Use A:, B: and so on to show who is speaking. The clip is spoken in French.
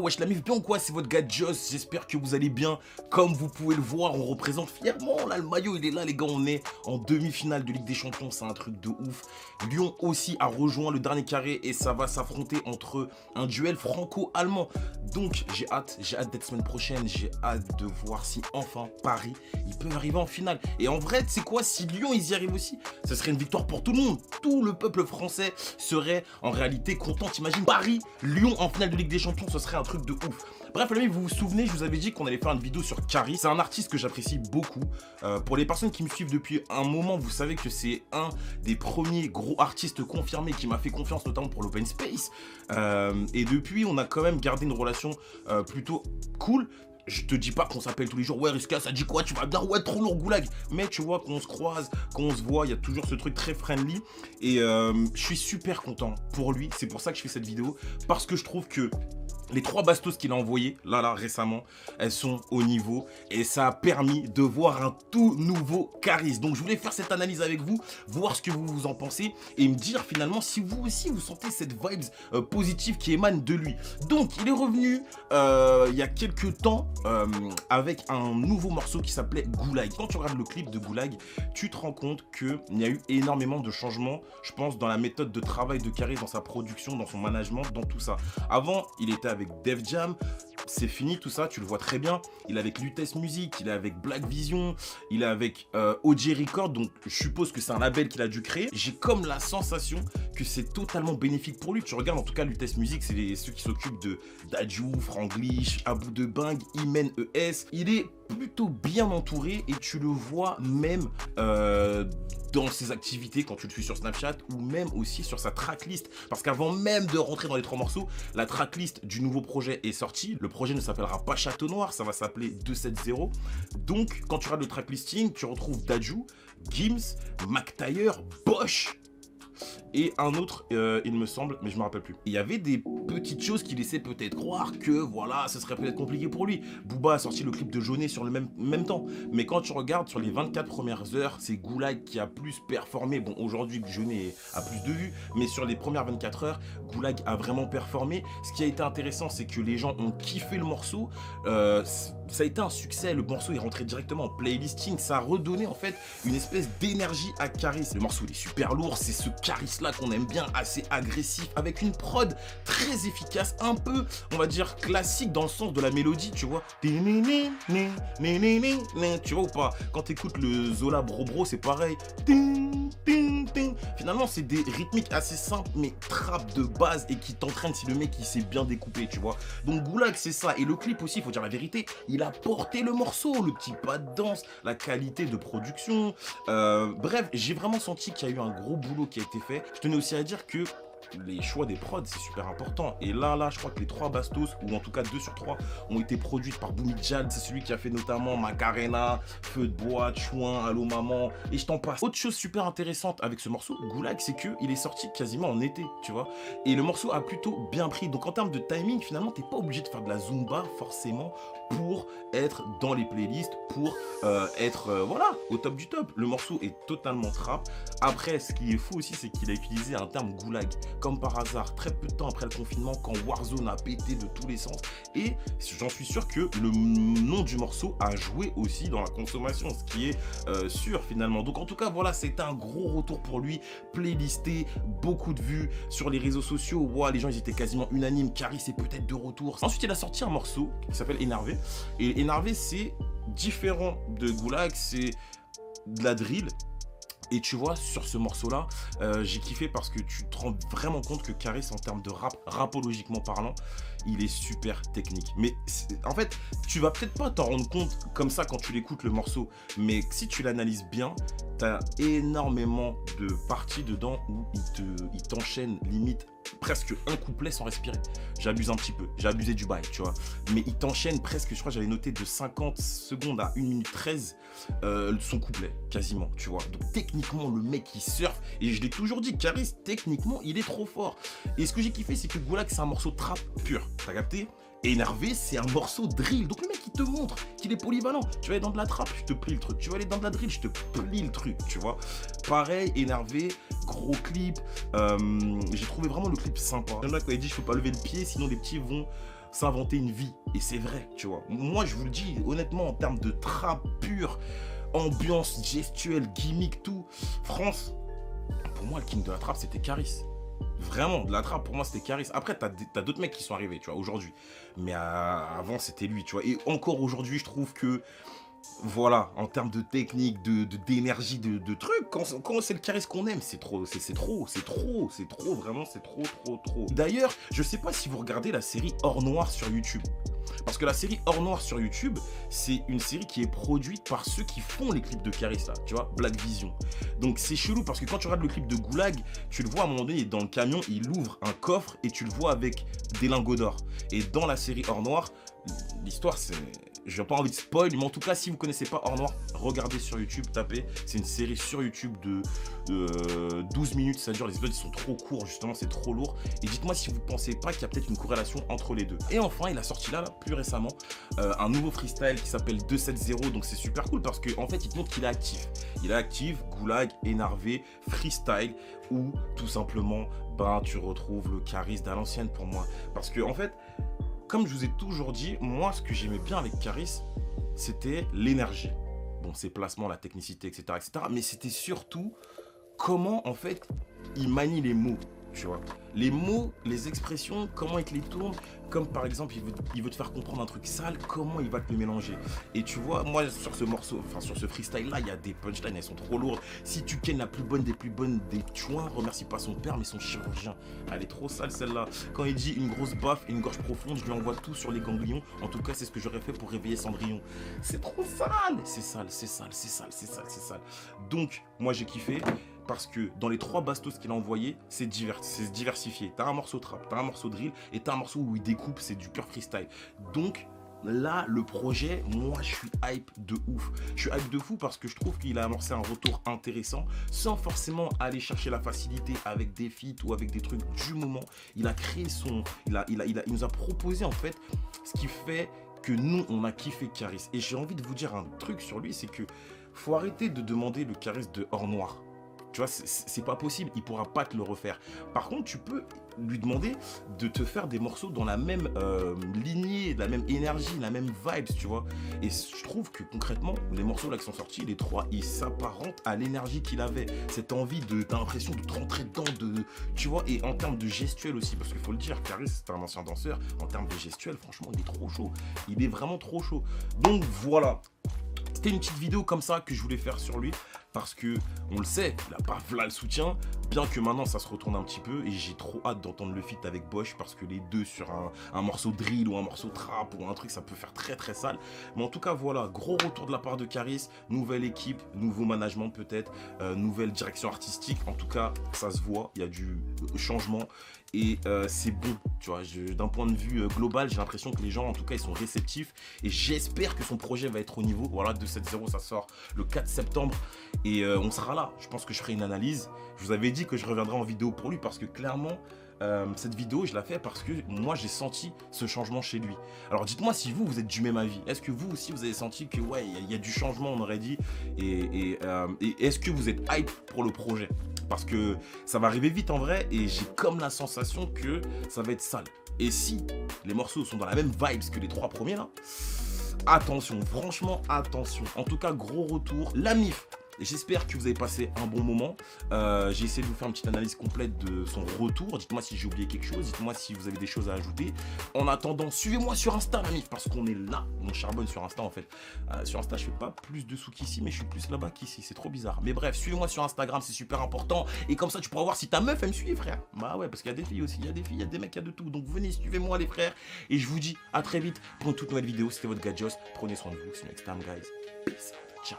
A: Wesh la mif bien ou quoi, c'est votre gars Joss, j'espère que vous allez bien. Comme vous pouvez le voir, on représente fièrement, là le maillot il est là les gars, on est en demi-finale de Ligue des Champions, c'est un truc de ouf. Lyon aussi a rejoint le dernier carré et ça va s'affronter entre un duel franco-allemand. Donc j'ai hâte d'être semaine prochaine, j'ai hâte de voir si enfin Paris, il peut arriver en finale. Et en vrai, tu sais quoi, si Lyon ils y arrivent aussi, ce serait une victoire pour tout le monde. Tout le peuple français serait en réalité content, t'imagines Paris, Lyon en finale de Ligue des Champions, ce serait un truc de ouf. Bref les amis, vous vous souvenez, je vous avais dit qu'on allait faire une vidéo sur Kari. C'est un artiste que j'apprécie beaucoup. Pour les personnes qui me suivent depuis un moment, vous savez que c'est un des premiers gros artistes confirmés qui m'a fait confiance, notamment pour l'Open Space. Et depuis, on a quand même gardé une relation plutôt cool. Je te dis pas qu'on s'appelle tous les jours, ouais Riska ça dit quoi, tu vas bien, ouais trop lourd Goulag. Mais tu vois qu'on se croise, qu'on se voit, il y a toujours ce truc très friendly. Et je suis super content pour lui, c'est pour ça que je fais cette vidéo. Parce que je trouve que les 3 bastos qu'il a envoyés, là récemment, elles sont au niveau et ça a permis de voir un tout nouveau charisme. Donc je voulais faire cette analyse avec vous, voir ce que vous en pensez et me dire finalement si vous aussi vous sentez cette vibes positive qui émane de lui. Donc il est revenu il y a quelques temps avec un nouveau morceau qui s'appelait Goulag. Quand tu regardes le clip de Goulag, tu te rends compte qu'il y a eu énormément de changements, je pense, dans la méthode de travail de Kari, dans sa production, dans son management, dans tout ça. Avant, il était avec Def Jam, c'est fini tout ça, tu le vois très bien. Il est avec Lutes Music, il est avec Black Vision, il est avec OG Record, donc je suppose que c'est un label qu'il a dû créer. J'ai comme la sensation que c'est totalement bénéfique pour lui. Tu regardes en tout cas Lutes Music, c'est ceux qui s'occupent de Dadju, Franglish, Abou de Bang, Imen ES. Il est plutôt bien entouré et tu le vois même dans ses activités quand tu le suis sur Snapchat ou même aussi sur sa tracklist. Parce qu'avant même de rentrer dans les 3 morceaux, la tracklist du nouveau projet est sortie. Le projet ne s'appellera pas Château Noir, ça va s'appeler 270. Donc quand tu regardes le tracklisting, tu retrouves Dadju, Gims, McTayer, Bosch et un autre, il me semble, mais je me rappelle plus. Il y avait des petites choses qui laissaient peut-être croire que voilà, ce serait peut-être compliqué pour lui. Booba a sorti le clip de Jaunet sur le même temps. Mais quand tu regardes sur les 24 premières heures, c'est Goulag qui a plus performé. Bon, aujourd'hui, Jaunet a plus de vues, mais sur les premières 24 heures, Goulag a vraiment performé. Ce qui a été intéressant, c'est que les gens ont kiffé le morceau. Ça a été un succès, le morceau est rentré directement en playlisting. Ça a redonné en fait une espèce d'énergie à Caris. Le morceau il est super lourd, c'est ce Caris là qu'on aime bien, assez agressif, avec une prod très efficace, un peu, on va dire, classique dans le sens de la mélodie, tu vois. Tu vois ou pas? Quand t'écoutes le Zola Bro, c'est pareil. Finalement, c'est des rythmiques assez simples, mais trap de base et qui t'entraînent si le mec il s'est bien découpé, tu vois. Donc Goulag, c'est ça. Et le clip aussi, il faut dire la vérité, il a porté le morceau, le petit pas de danse, la qualité de production. Bref, j'ai vraiment senti qu'il y a eu un gros boulot qui a été fait. Je tenais aussi à dire que les choix des prods c'est super important et là je crois que les 3 bastos ou en tout cas 2 sur 3 ont été produites par Boumidjal, c'est celui qui a fait notamment Macarena, Feu de bois, Chouin, Allo Maman et je t'en passe. Autre chose super intéressante avec ce morceau Goulag, c'est que il est sorti quasiment en été, tu vois, et le morceau a plutôt bien pris. Donc en termes de timing, finalement t'es pas obligé de faire de la zumba forcément pour être dans les playlists, pour être voilà, au top du top. Le morceau est totalement trap. Après, ce qui est fou aussi, c'est qu'il a utilisé un terme Goulag comme par hasard, très peu de temps après le confinement, quand Warzone a pété de tous les sens. Et j'en suis sûr que le nom du morceau a joué aussi dans la consommation, ce qui est sûr finalement. Donc en tout cas, voilà, c'est un gros retour pour lui, playlisté, beaucoup de vues sur les réseaux sociaux. Wow, les gens ils étaient quasiment unanimes, Kari c'est peut-être de retour. Ensuite, il a sorti un morceau qui s'appelle Énervé. Et Énervé, c'est différent de Goulag, c'est de la drill. Et tu vois, sur ce morceau-là, j'ai kiffé parce que tu te rends vraiment compte que Caris, en termes de rap, rapologiquement parlant, il est super technique. Mais en fait, tu vas peut-être pas t'en rendre compte comme ça quand tu l'écoutes le morceau. Mais si tu l'analyses bien, t'as énormément de parties dedans où il t'enchaîne limite presque un couplet sans respirer. J'abuse un petit peu, j'ai abusé du bail, tu vois. Mais il t'enchaîne presque, je crois que j'avais noté de 50 secondes à 1 minute 13 son couplet, quasiment, tu vois. Donc techniquement, le mec il surfe, et je l'ai toujours dit, Caris, techniquement, il est trop fort. Et ce que j'ai kiffé, c'est que Goulag, c'est un morceau trap pur, t'as capté? Énervé, c'est un morceau drill. Donc le mec, il te montre qu'il est polyvalent. Tu vas aller dans de la trappe, je te plie le truc. Tu vas aller dans de la drill, je te plie le truc, tu vois. Pareil, Énervé, gros clip. J'ai trouvé vraiment le clip sympa. Il y en a qui ont dit, je peux pas lever le pied, sinon les petits vont s'inventer une vie. Et c'est vrai, tu vois. Moi, je vous le dis, honnêtement, en termes de trap pur, ambiance gestuelle, gimmick, tout, France, pour moi, le king de la trap, c'était Caris. Vraiment, de la trappe, pour moi, c'était Caris. Après, t'as d'autres mecs qui sont arrivés, tu vois, aujourd'hui. Mais avant, c'était lui, tu vois. Et encore aujourd'hui, je trouve que, voilà, en termes de technique, d'énergie, de trucs, quand c'est le Caris qu'on aime, c'est trop, vraiment, c'est trop. D'ailleurs, je sais pas si vous regardez la série Hors Noir sur YouTube. Parce que la série Hors Noir sur YouTube, c'est une série qui est produite par ceux qui font les clips de Caris, là, tu vois, Black Vision. Donc c'est chelou parce que quand tu regardes le clip de Goulag, tu le vois à un moment donné, il est dans le camion, il ouvre un coffre et tu le vois avec des lingots d'or. Et dans la série Hors Noir, l'histoire, c'est... J'ai pas envie de spoil, mais en tout cas, si vous connaissez pas Hors Noir, regardez sur YouTube, tapez. C'est une série sur YouTube de 12 minutes, ça dure, les épisodes ils sont trop courts, justement, c'est trop lourd. Et dites-moi si vous pensez pas qu'il y a peut-être une corrélation entre les deux. Et enfin, il a sorti là plus récemment, un nouveau freestyle qui s'appelle 270, donc c'est super cool parce qu'en fait, il te montre qu'il est actif. Il est actif, Goulag, énervé, freestyle, ou tout simplement, ben, tu retrouves le Caris d'à l'ancienne pour moi. Parce que, en fait, comme je vous ai toujours dit, moi, ce que j'aimais bien avec Caris, c'était l'énergie. Bon, ses placements, la technicité, etc., etc. Mais c'était surtout comment, en fait, il manie les mots, tu vois. Les mots, les expressions, comment il te les tourne. Comme par exemple, il veut te faire comprendre un truc sale, comment il va te le mélanger. Et tu vois, moi, sur ce morceau, enfin, sur ce freestyle-là, il y a des punchlines, elles sont trop lourdes. Si tu kennes la plus bonne des chouins, remercie pas son père, mais son chirurgien. Elle est trop sale, celle-là. Quand il dit une grosse baffe et une gorge profonde, je lui envoie tout sur les ganglions. En tout cas, c'est ce que j'aurais fait pour réveiller Cendrillon. C'est trop sale. C'est sale. Donc, moi, j'ai kiffé. Parce que dans les 3 bastos qu'il a envoyés, c'est diversifié. T'as un morceau trap, t'as un morceau drill et t'as un morceau où il découpe, c'est du pur freestyle. Donc là, le projet, moi je suis hype de ouf. Je suis hype de fou parce que je trouve qu'il a amorcé un retour intéressant sans forcément aller chercher la facilité avec des feats ou avec des trucs du moment. Il a créé son... Il nous a proposé en fait ce qui fait que nous, on a kiffé Caris. Et j'ai envie de vous dire un truc sur lui, c'est que faut arrêter de demander le Caris de Hors Noir. Tu vois, c'est pas possible, il pourra pas te le refaire. Par contre, tu peux lui demander de te faire des morceaux dans la même lignée, la même énergie, la même vibe, tu vois. Et je trouve que concrètement, les morceaux là qui sont sortis, les 3, ils s'apparentent à l'énergie qu'il avait. Cette envie t'as l'impression de te rentrer dedans, tu vois, et en termes de gestuel aussi, parce qu'il faut le dire, Caris, c'est un ancien danseur, en termes de gestuel, franchement, il est trop chaud. Il est vraiment trop chaud. Donc voilà. C'était une petite vidéo comme ça que je voulais faire sur lui parce que on le sait, il a pas là le soutien, bien que maintenant ça se retourne un petit peu et j'ai trop hâte d'entendre le feat avec Bosch parce que les deux sur un morceau drill ou un morceau trap ou un truc ça peut faire très sale. Mais en tout cas voilà, gros retour de la part de Caris, nouvelle équipe, nouveau management peut-être, nouvelle direction artistique, en tout cas ça se voit, il y a du changement. Et c'est bon, tu vois, d'un point de vue global, j'ai l'impression que les gens, en tout cas, ils sont réceptifs. Et j'espère que son projet va être au niveau. Voilà, 270, ça sort le 4 septembre. Et on sera là. Je pense que je ferai une analyse. Je vous avais dit que je reviendrai en vidéo pour lui parce que clairement, cette vidéo, je la fais parce que moi, j'ai senti ce changement chez lui. Alors, dites-moi si vous êtes du même avis. Est-ce que vous aussi, vous avez senti que, ouais, il y a du changement, on aurait dit. Et est-ce que vous êtes hype pour le projet ? Parce que ça va arriver vite en vrai et j'ai comme la sensation que ça va être sale. Et si les morceaux sont dans la même vibes que les 3 premiers là, attention, franchement attention. En tout cas, gros retour. La MIF. J'espère que vous avez passé un bon moment. J'ai essayé de vous faire une petite analyse complète de son retour. Dites-moi si j'ai oublié quelque chose. Dites-moi si vous avez des choses à ajouter. En attendant, suivez-moi sur Insta, la MIF, parce qu'on est là. On charbonne sur Insta, en fait. Sur Insta, je fais pas plus de sous qu'ici, mais je suis plus là-bas qu'ici. C'est trop bizarre. Mais bref, suivez-moi sur Instagram, c'est super important. Et comme ça, tu pourras voir si ta meuf, elle me suit, frère. Bah ouais, parce qu'il y a des filles aussi. Il y a des filles, il y a des mecs, il y a de tout. Donc venez, suivez-moi, les frères. Et je vous dis à très vite pour une toute nouvelle vidéo. C'était votre gars Joss. Prenez soin de vous. See you next time, guys. Peace out. Ciao.